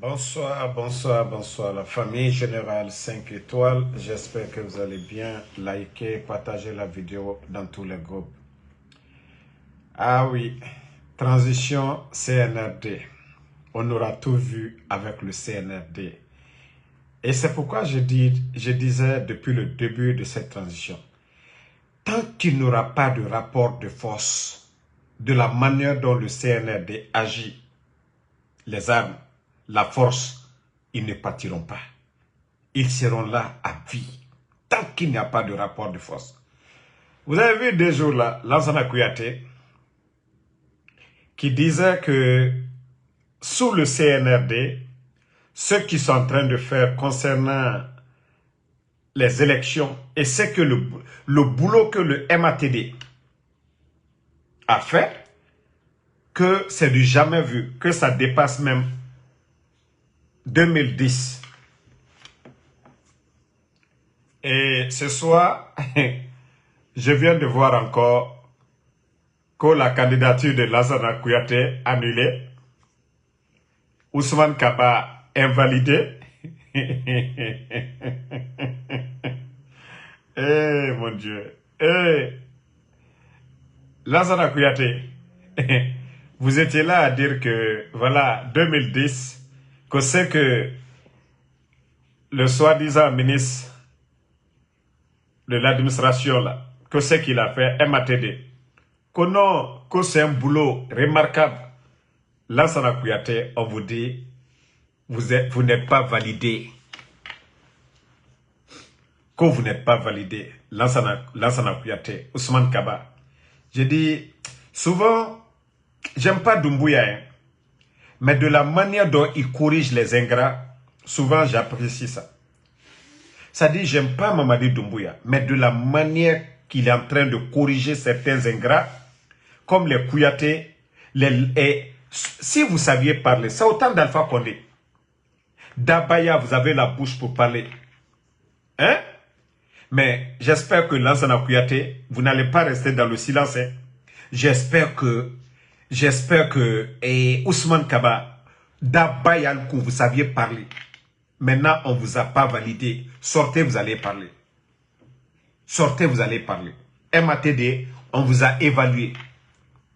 Bonsoir, bonsoir, bonsoir la famille Générale 5 étoiles. J'espère que vous allez bien. Likez, partagez la vidéo dans tous les groupes. Ah oui, transition CNRD. On aura tout vu avec le CNRD. Et c'est pourquoi je disais depuis le début de cette transition, tant qu'il n'y aura pas de rapport de force de la manière dont le CNRD agit, les armes, la force, ils ne partiront pas. Ils seront là à vie, tant qu'il n'y a pas de rapport de force. Vous avez vu des jours là, Lansana Kouyaté, qui disait que sous le CNRD, ce qu'ils sont en train de faire concernant les élections, et c'est que le boulot que le MATD a fait, que c'est du jamais vu, que ça dépasse même 2010. Et ce soir, je viens de voir encore que la candidature de Lansana Kouyaté annulée, Ousmane Kaba invalidé. Eh mon Dieu. Eh, Lansana Kouyaté, vous étiez là à dire que, voilà, 2010, que c'est que le soi-disant ministre de l'administration, là, que c'est qu'il a fait, MATD, que non, que c'est un boulot remarquable. Lansana Kouyaté, on vous dit, vous n'êtes pas validé. Que vous n'êtes pas validé. Lansana Kouyaté, Ousmane Kaba. Je dis, souvent, j'aime pas Doumbouya, hein, mais de la manière dont il corrige les ingrats, souvent j'apprécie ça. Ça dit, j'aime pas Mamadi Doumbouya, mais de la manière qu'il est en train de corriger certains ingrats, comme les Kouyaté, si vous saviez parler, c'est autant d'Alpha Condé. Dabaya, vous avez la bouche pour parler. Hein? Mais j'espère que Lansana Kouyaté, vous n'allez pas rester dans le silence. Hein? J'espère que Ousmane Kaba, Dabaya, que vous saviez parler. Maintenant, on ne vous a pas validé. Sortez, vous allez parler. Sortez, vous allez parler. MATD, on vous a évalué.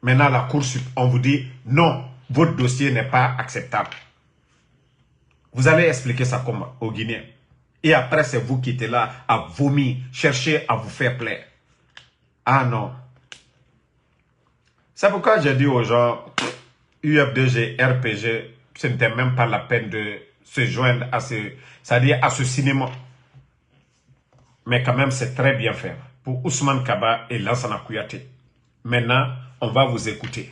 Maintenant, la Cour sup, on vous dit, non, votre dossier n'est pas acceptable. Vous allez expliquer ça comment aux Guinéens. Et après, c'est vous qui êtes là à vomir, chercher à vous faire plaire. Ah non. C'est pourquoi j'ai dit aux gens, UFDG, RPG, ce n'était même pas la peine de se joindre à c'est-à-dire à ce cinéma. Mais quand même, c'est très bien fait pour Ousmane Kaba et Lansana Kouyaté. Maintenant, on va vous écouter.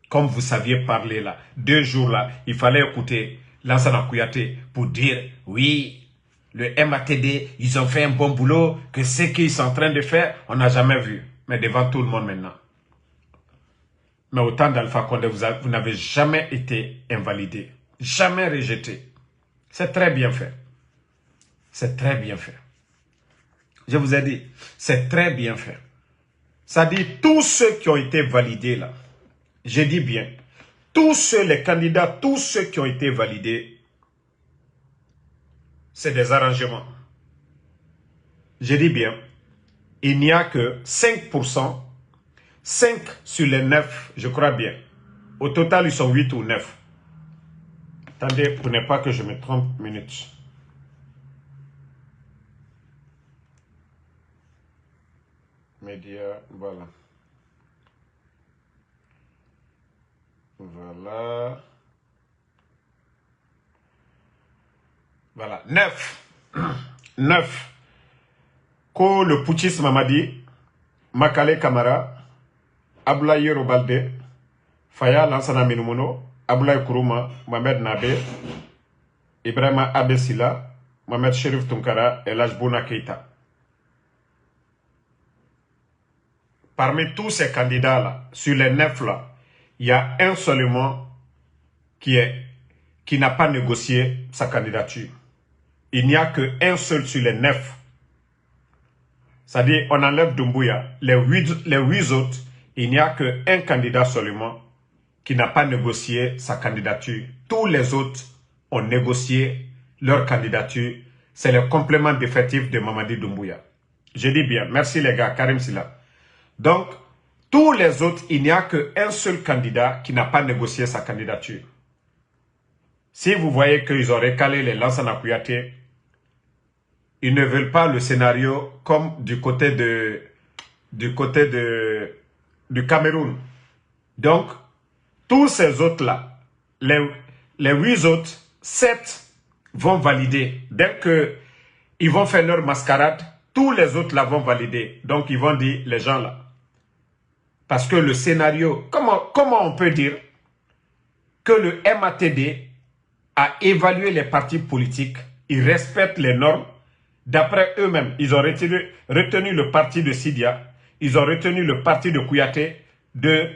Comme vous saviez parler là, 2 jours là, il fallait écouter Lansana Kouyaté pour dire, oui, le MATD, ils ont fait un bon boulot, que ce qu'ils sont en train de faire, on n'a jamais vu. Mais devant tout le monde maintenant. Mais au temps d'Alpha Condé, vous n'avez jamais été invalidé. Jamais rejeté. C'est très bien fait. C'est très bien fait. Je vous ai dit, c'est très bien fait. Ça dit, tous ceux qui ont été validés là, je dis bien, les candidats, tous ceux qui ont été validés, c'est des arrangements. Je dis bien, il n'y a que 5%, 5 sur les 9, je crois bien. Au total, ils sont 8 ou 9. Attendez, pour ne pas que je me trompe, minutes. Média, voilà. Voilà. Voilà, 9. 9. Ko le putschiste Mamadi, Makale Kamara, Ablaye Robalde, Faya Lansana Minoumono, Ablaye Kourouma, Mohamed Nabe, Ibrahima Abessila, Mohamed Cherif Tunkara et Lajbouna Keita. Parmi tous ces candidats-là, sur les 9 là, il y a un seulement qui n'a pas négocié sa candidature. Il n'y a qu'un seul sur les 9. C'est-à-dire, on enlève Doumbouya. Les 8 autres, il n'y a qu'un candidat seulement qui n'a pas négocié sa candidature. Tous les autres ont négocié leur candidature. C'est le complément d'effectif de Mamadi Doumbouya. Je dis bien, merci les gars, Karim Silla. Donc, tous les autres, il n'y a qu'un seul candidat qui n'a pas négocié sa candidature. Si vous voyez qu'ils ont recalé les Lansana Kouyaté, ils ne veulent pas le scénario comme du côté du Cameroun. Donc, tous ces autres-là, les 8 autres, 7 vont valider. Dès qu'ils vont faire leur mascarade, tous les autres là vont valider. Donc, ils vont dire, les gens là. Parce que le scénario, comment on peut dire que le MATD a évalué les partis politiques, ils respectent les normes, d'après eux-mêmes. Ils ont retenu le parti de Sidia, ils ont retenu le parti de Kouyaté, de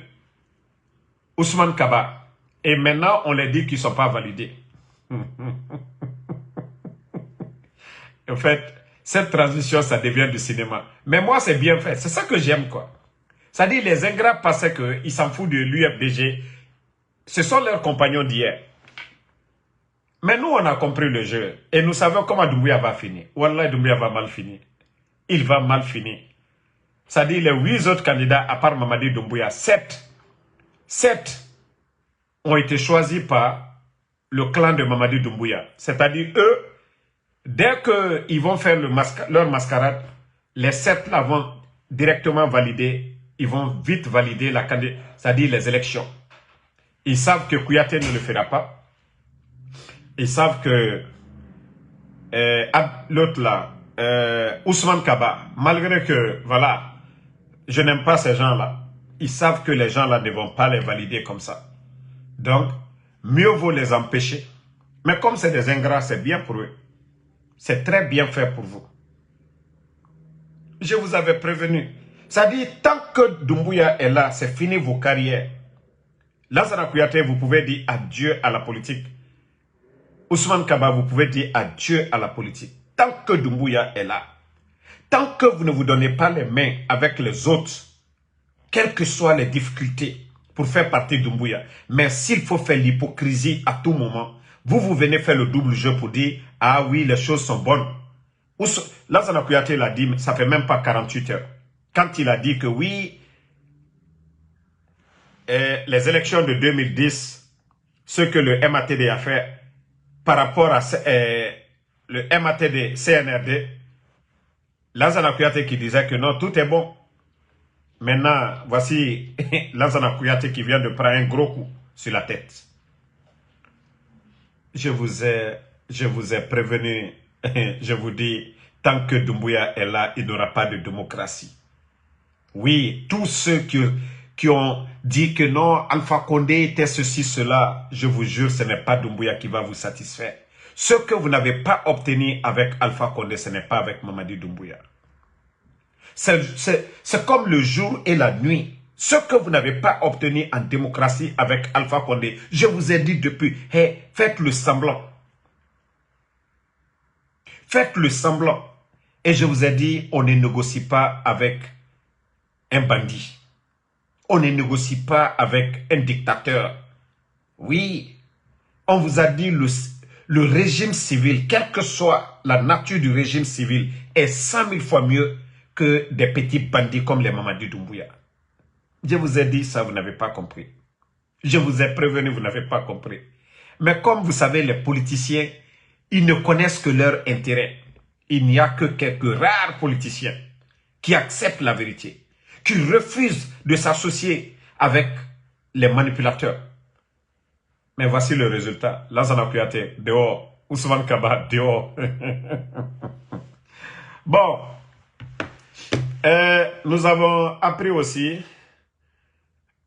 Ousmane Kaba. Et maintenant, on les dit qu'ils ne sont pas validés. En fait, cette transition, ça devient du cinéma. Mais moi, c'est bien fait. C'est ça que j'aime, quoi. C'est-à-dire, les ingrats pensaient qu'ils s'en foutent de l'UFDG. Ce sont leurs compagnons d'hier. Mais nous, on a compris le jeu. Et nous savons comment Doumbouya va finir. Wallah, Doumbouya va mal finir. Il va mal finir. C'est-à-dire, les 8 autres candidats, à part Mamadi Doumbouya, 7 ont été choisis par le clan de Mamadi Doumbouya. C'est-à-dire, eux, dès qu'ils vont faire leur mascarade, les 7 là vont directement valider, ils vont vite valider la candidature, c'est-à-dire les élections. Ils savent que Kouyaté ne le fera pas. Ils savent que l'autre là, Ousmane Kaba, malgré que, voilà, je n'aime pas ces gens-là, ils savent que les gens-là ne vont pas les valider comme ça. Donc, mieux vaut les empêcher. Mais comme c'est des ingrats, c'est bien pour eux. C'est très bien fait pour vous. Je vous avais prévenu. Ça dit, tant que Doumbouya est là, c'est fini vos carrières. Lansana Kouyaté, vous pouvez dire adieu à la politique. Ousmane Kaba, vous pouvez dire adieu à la politique. Tant que Doumbouya est là, tant que vous ne vous donnez pas les mains avec les autres, quelles que soient les difficultés pour faire partie de Doumbouya, mais s'il faut faire l'hypocrisie à tout moment, vous venez faire le double jeu pour dire « Ah oui, les choses sont bonnes ». Lansana Kouyaté l'a dit, ça fait même pas 48 heures. Quand il a dit que oui, les élections de 2010, ce que le MATD a fait par rapport à le MATD, CNRD, Lansana Kouyaté qui disait que non, tout est bon. Maintenant, voici Lansana Kouyaté qui vient de prendre un gros coup sur la tête. Je vous ai prévenu, je vous dis, tant que Doumbouya est là, il n'y aura pas de démocratie. Oui, tous ceux qui ont dit que non, Alpha Condé était ceci, cela, je vous jure, ce n'est pas Doumbouya qui va vous satisfaire. Ce que vous n'avez pas obtenu avec Alpha Condé, ce n'est pas avec Mamadi Doumbouya. C'est comme le jour et la nuit. Ce que vous n'avez pas obtenu en démocratie avec Alpha Condé, je vous ai dit depuis, hey, faites le semblant. Faites le semblant. Et je vous ai dit, on ne négocie pas avec un bandit. On ne négocie pas avec un dictateur. Oui, on vous a dit le régime civil, quelle que soit la nature du régime civil, est 100 000 fois mieux que des petits bandits comme les Mamadi Doumbouya. Je vous ai dit ça, vous n'avez pas compris. Je vous ai prévenu, vous n'avez pas compris. Mais comme vous savez, les politiciens, ils ne connaissent que leur intérêt. Il n'y a que quelques rares politiciens qui acceptent la vérité, qui refusent de s'associer avec les manipulateurs. Mais voici le résultat. Lansana Kouyaté, dehors. Ousmane Kaba, dehors. Bon. Nous avons appris aussi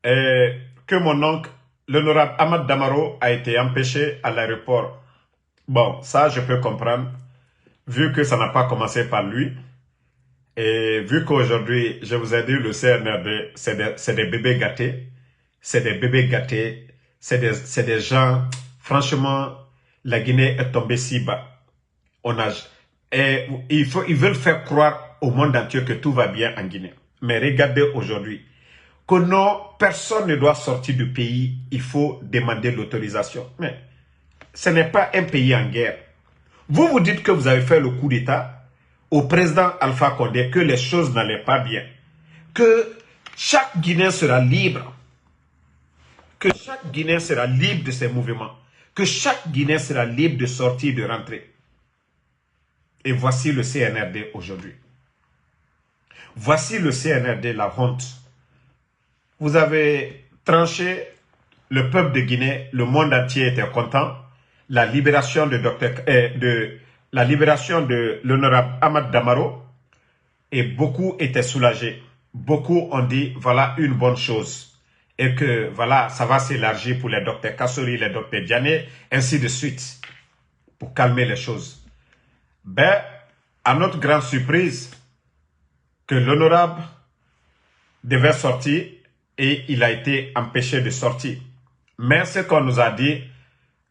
que mon oncle, l'honorable Ahmad Damaro, a été empêché à l'aéroport. Bon, ça je peux comprendre, vu que ça n'a pas commencé par lui. Et vu qu'aujourd'hui, je vous ai dit, le CNRD, c'est des bébés gâtés. C'est des bébés gâtés. C'est des gens, franchement, la Guinée est tombée si bas. Et ils veulent faire croire au monde entier que tout va bien en Guinée. Mais regardez aujourd'hui, que non, personne ne doit sortir du pays, il faut demander l'autorisation. Mais ce n'est pas un pays en guerre. Vous vous dites que vous avez fait le coup d'État au président Alpha Condé, que les choses n'allaient pas bien, que chaque Guinéen sera libre, que chaque Guinéen sera libre de ses mouvements, que chaque Guinéen sera libre de sortir et de rentrer. Et voici le CNRD aujourd'hui. Voici le CNRD, la honte. Vous avez tranché le peuple de Guinée, le monde entier était content. La libération de l'honorable Ahmad Damaro, et beaucoup étaient soulagés. Beaucoup ont dit, voilà une bonne chose. Et que, voilà, ça va s'élargir pour les docteurs Kassori, les docteurs Diané, ainsi de suite, pour calmer les choses. Ben, à notre grande surprise, que l'honorable devait sortir et il a été empêché de sortir. Mais ce qu'on nous a dit,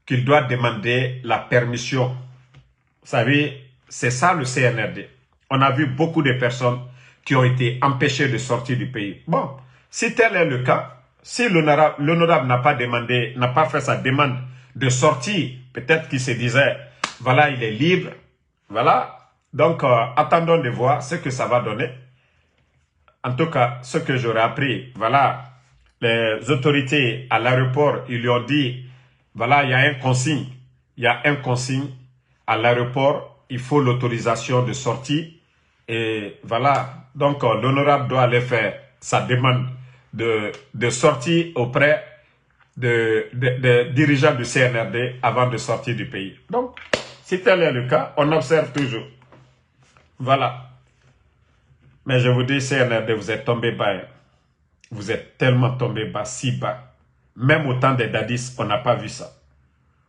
qu'il doit demander la permission. Vous savez, c'est ça le CNRD. On a vu beaucoup de personnes qui ont été empêchées de sortir du pays. Bon, si tel est le cas, si l'honorable n'a pas fait sa demande de sortir, peut-être qu'il se disait, voilà, il est libre, voilà. Donc, attendons de voir ce que ça va donner. En tout cas, ce que j'aurais appris, voilà, les autorités à l'aéroport, ils lui ont dit, voilà, il y a un consigne à l'aéroport, il faut l'autorisation de sortie. Et voilà, donc l'honorable doit aller faire sa demande de sortie auprès de dirigeants du CNRD avant de sortir du pays. Donc, si tel est le cas, on observe toujours. Voilà. Mais je vous dis, CNRD, vous êtes tombé bas. Vous êtes tellement tombé bas, si bas. Même au temps des Dadis, on n'a pas vu ça.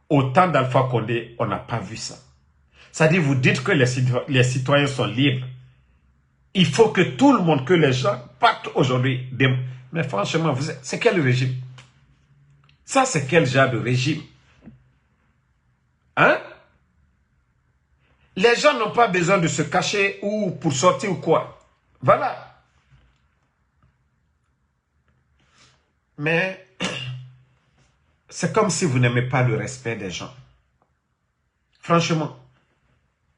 Au temps d'Alpha Condé, on n'a pas vu ça. C'est-à-dire, vous dites que les citoyens sont libres. Il faut que tout le monde, que les gens partent aujourd'hui. Mais franchement, c'est quel régime? Ça, c'est quel genre de régime? Hein? Les gens n'ont pas besoin de se cacher ou pour sortir ou quoi. Voilà. Mais c'est comme si vous n'aimez pas le respect des gens. Franchement,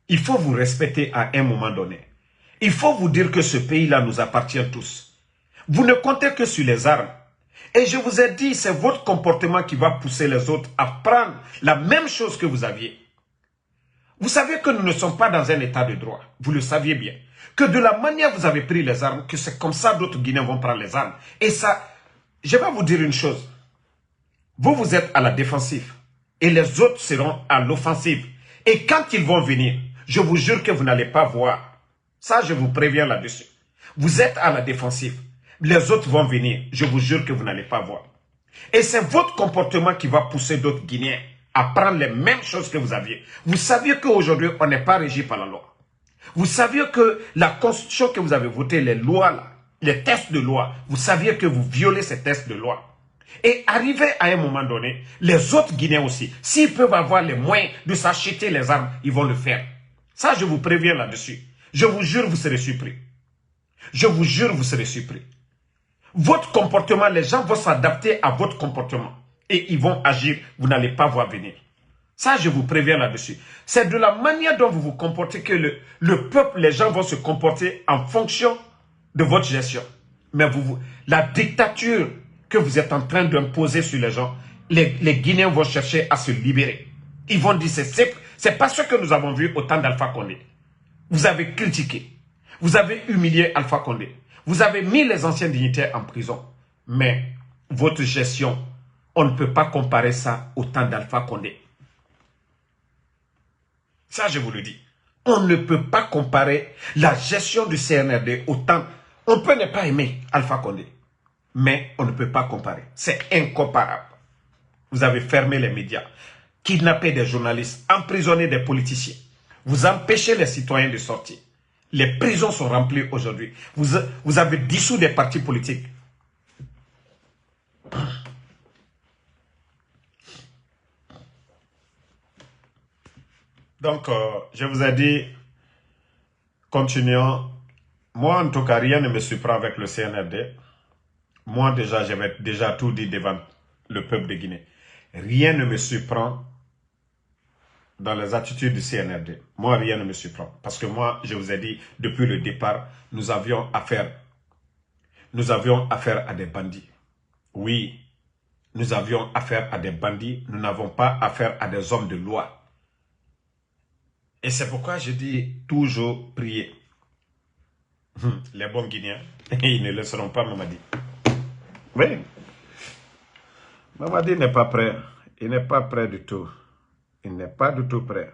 il faut vous respecter à un moment donné. Il faut vous dire que ce pays-là nous appartient tous. Vous ne comptez que sur les armes. Et je vous ai dit, c'est votre comportement qui va pousser les autres à prendre la même chose que vous aviez. Vous savez que nous ne sommes pas dans un état de droit. Vous le saviez bien. Que de la manière vous avez pris les armes, que c'est comme ça d'autres Guinéens vont prendre les armes. Et ça, je vais vous dire une chose. Vous, vous êtes à la défensive. Et les autres seront à l'offensive. Et quand ils vont venir, je vous jure que vous n'allez pas voir. Ça, je vous préviens là-dessus. Vous êtes à la défensive. Les autres vont venir. Je vous jure que vous n'allez pas voir. Et c'est votre comportement qui va pousser d'autres Guinéens à prendre les mêmes choses que vous aviez. Vous saviez qu'aujourd'hui, on n'est pas régi par la loi. Vous saviez que la constitution que vous avez votée, les lois, là, les tests de loi, vous saviez que vous violez ces tests de loi. Et arrivé à un moment donné, les autres Guinéens aussi, s'ils peuvent avoir les moyens de s'acheter les armes, ils vont le faire. Ça, je vous préviens là-dessus. Je vous jure, vous serez surpris. Je vous jure, vous serez surpris. Votre comportement, les gens vont s'adapter à votre comportement. Et ils vont agir, vous n'allez pas voir venir. Ça, je vous préviens là-dessus. C'est de la manière dont vous vous comportez que le peuple, les gens vont se comporter en fonction de votre gestion. Mais la dictature que vous êtes en train d'imposer sur les gens, les Guinéens vont chercher à se libérer. Ils vont dire, c'est pas ce que nous avons vu au temps d'Alpha Condé. Vous avez critiqué. Vous avez humilié Alpha Condé. Vous avez mis les anciens dignitaires en prison. Mais votre gestion, on ne peut pas comparer ça au temps d'Alpha Condé. Ça, je vous le dis. On ne peut pas comparer la gestion du CNRD au temps. On peut ne pas aimer Alpha Condé. Mais on ne peut pas comparer. C'est incomparable. Vous avez fermé les médias, kidnappé des journalistes, emprisonné des politiciens. Vous empêchez les citoyens de sortir. Les prisons sont remplies aujourd'hui. Vous avez dissous des partis politiques. Donc, je vous ai dit, continuons. Moi, en tout cas, rien ne me surprend avec le CNRD. Moi, déjà, j'avais déjà tout dit devant le peuple de Guinée. Rien ne me surprend dans les attitudes du CNRD. Moi, rien ne me surprend. Parce que moi, je vous ai dit, depuis le départ, nous avions affaire à des bandits. Oui, nous avions affaire à des bandits. Nous n'avons pas affaire à des hommes de loi. Et c'est pourquoi je dis toujours prier. Les bons Guinéens, ils ne laisseront pas Mamadi. Oui. Mamadi n'est pas prêt. Il n'est pas prêt du tout. Il n'est pas du tout prêt.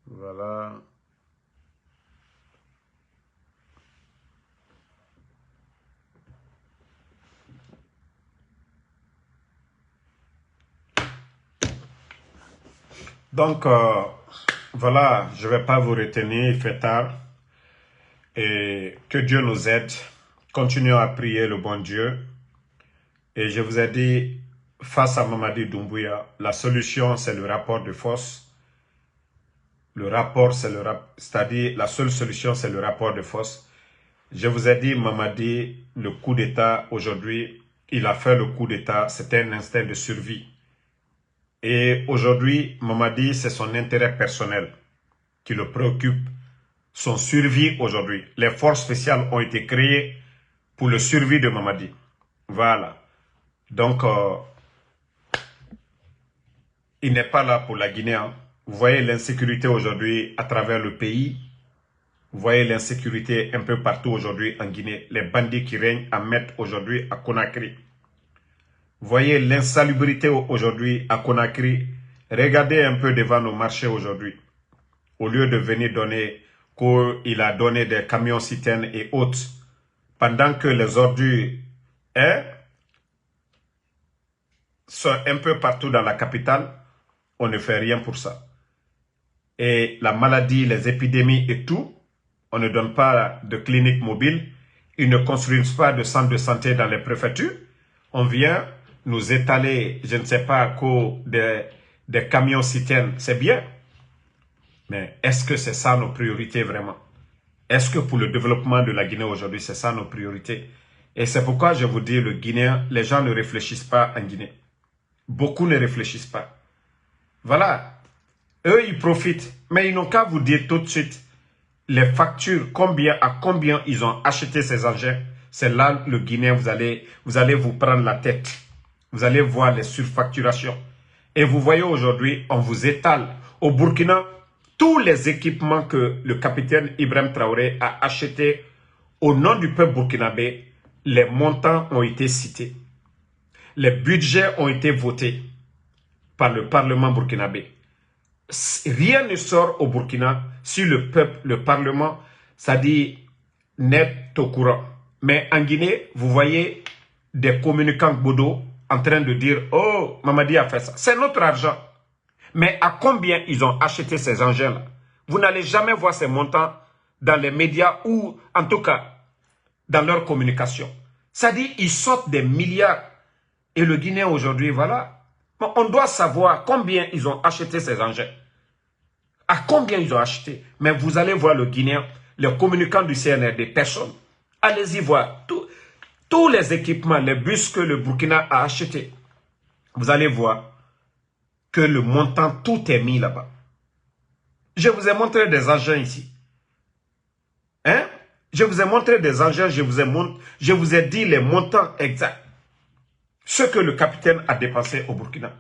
Voilà. Donc, voilà, je ne vais pas vous retenir, il fait tard. Et que Dieu nous aide. Continuons à prier le bon Dieu. Et je vous ai dit, face à Mamadi Doumbouya, la solution, c'est le rapport de force. Le rapport, c'est-à-dire la seule solution, c'est le rapport de force. Je vous ai dit, Mamadi, le coup d'État aujourd'hui, il a fait le coup d'État, c'était un instinct de survie. Et aujourd'hui, Mamadi, c'est son intérêt personnel qui le préoccupe, son survie aujourd'hui. Les forces spéciales ont été créées pour le survie de Mamadi. Voilà. Donc, il n'est pas là pour la Guinée. Hein. Vous voyez l'insécurité aujourd'hui à travers le pays. Vous voyez l'insécurité un peu partout aujourd'hui en Guinée. Les bandits qui règnent à Met aujourd'hui à Conakry. Vous voyez l'insalubrité aujourd'hui à Conakry. Regardez un peu devant nos marchés aujourd'hui. Au lieu de venir donner, qu'il a donné des camions citernes et autres, pendant que les ordures sont un peu partout dans la capitale, on ne fait rien pour ça. Et la maladie, les épidémies et tout, on ne donne pas de clinique mobile, ils ne construisent pas de centre de santé dans les préfectures. On vient nous étaler, je ne sais pas, des camions citernes, c'est bien. Mais est-ce que c'est ça nos priorités vraiment? Est-ce que pour le développement de la Guinée aujourd'hui, c'est ça nos priorités? Et c'est pourquoi je vous dis, le Guinéen, les gens ne réfléchissent pas en Guinée. Beaucoup ne réfléchissent pas. Voilà. Eux, ils profitent. Mais ils n'ont qu'à vous dire tout de suite les factures, à combien ils ont acheté ces engins. C'est là, le Guinéen, vous allez vous prendre la tête. Vous allez voir les surfacturations. Et vous voyez aujourd'hui, on vous étale. Au Burkina, tous les équipements que le capitaine Ibrahim Traoré a achetés au nom du peuple burkinabé, les montants ont été cités. Les budgets ont été votés par le Parlement burkinabé. Rien ne sort au Burkina si le peuple, le Parlement, ça dit, n'est au courant. Mais en Guinée, vous voyez des communicants Bodo en train de dire, oh, Mamadi a fait ça. C'est notre argent. Mais à combien ils ont acheté ces engins-là? Vous n'allez jamais voir ces montants dans les médias ou, en tout cas, dans leur communication. Ça dit, ils sortent des milliards. Et le Guinéen aujourd'hui, voilà. Bon, on doit savoir combien ils ont acheté ces engins. À combien ils ont acheté. Mais vous allez voir le Guinéen, les communicants du CNRD, personne. Allez-y voir. Tous les équipements, les bus que le Burkina a achetés. Vous allez voir que le montant, tout est mis là-bas. Je vous ai montré des engins ici. Hein? Je vous ai montré des engins, je vous ai dit les montants exacts. Ce que le capitaine a dépensé au Burkina.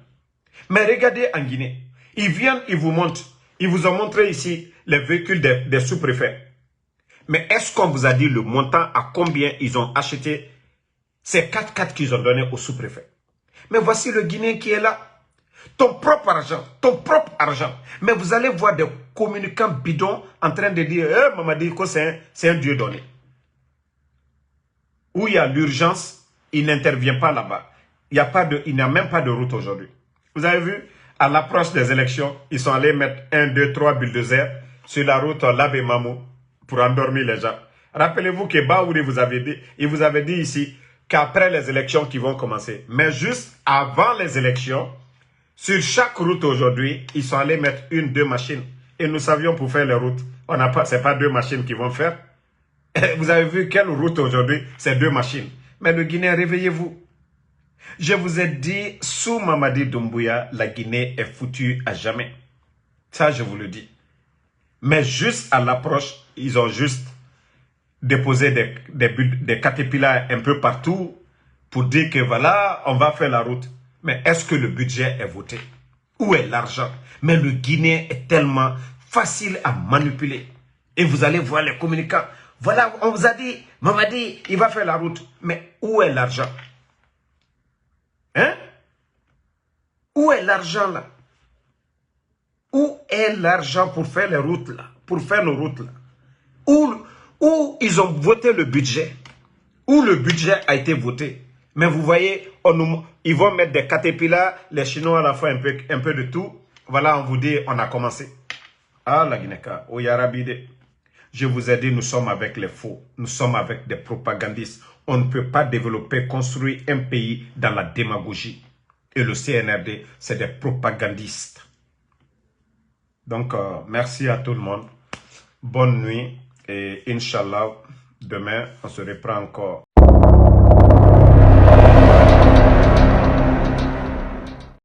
Mais regardez en Guinée. Ils viennent, ils vous montrent. Ils vous ont montré ici les véhicules des sous-préfets. Mais est-ce qu'on vous a dit le montant à combien ils ont acheté ces 4x4 qu'ils ont donné aux sous-préfets? Mais voici le Guinéen qui est là. Ton propre argent. Mais vous allez voir des communicants bidons en train de dire « Mamadi Ko, c'est un Dieu donné. » Où il y a l'urgence, il n'intervient pas là-bas. Il n'y a même pas de route aujourd'hui. Vous avez vu, à l'approche des élections, ils sont allés mettre 1, 2, 3 bulldozers sur la route Labé Mamou pour endormir les gens. Rappelez-vous que Baouri il vous avait dit ici qu'après les élections qui vont commencer, mais juste avant les élections, sur chaque route aujourd'hui, ils sont allés mettre 1, 2 machines. Et nous savions pour faire les routes, ce n'est pas 2 machines qui vont faire. Vous avez vu quelle route aujourd'hui, c'est 2 machines. Mais le Guinéen, réveillez-vous. Je vous ai dit, sous Mamadi Doumbouya, la Guinée est foutue à jamais. Ça, je vous le dis. Mais juste à l'approche, ils ont juste déposé des caterpillars un peu partout pour dire que voilà, on va faire la route. Mais est-ce que le budget est voté? Où est l'argent? Mais le Guinéen est tellement facile à manipuler. Et vous allez voir les communicants. Voilà, on vous a dit, Mamadi, il va faire la route. Mais où est l'argent? Hein? Où est l'argent là? Où est l'argent pour faire les routes là? Pour faire nos routes là? Où ils ont voté le budget? Où le budget a été voté? Mais vous voyez, ils vont mettre des caterpillars, les Chinois à la fois un peu de tout. Voilà, on vous dit, on a commencé. Ah, la Guinée-Ka, au Yarabide. Je vous ai dit, nous sommes avec les faux. Nous sommes avec des propagandistes. On ne peut pas développer, construire un pays dans la démagogie. Et le CNRD, c'est des propagandistes. Donc, merci à tout le monde. Bonne nuit. Et Inch'Allah, demain, on se reprend encore.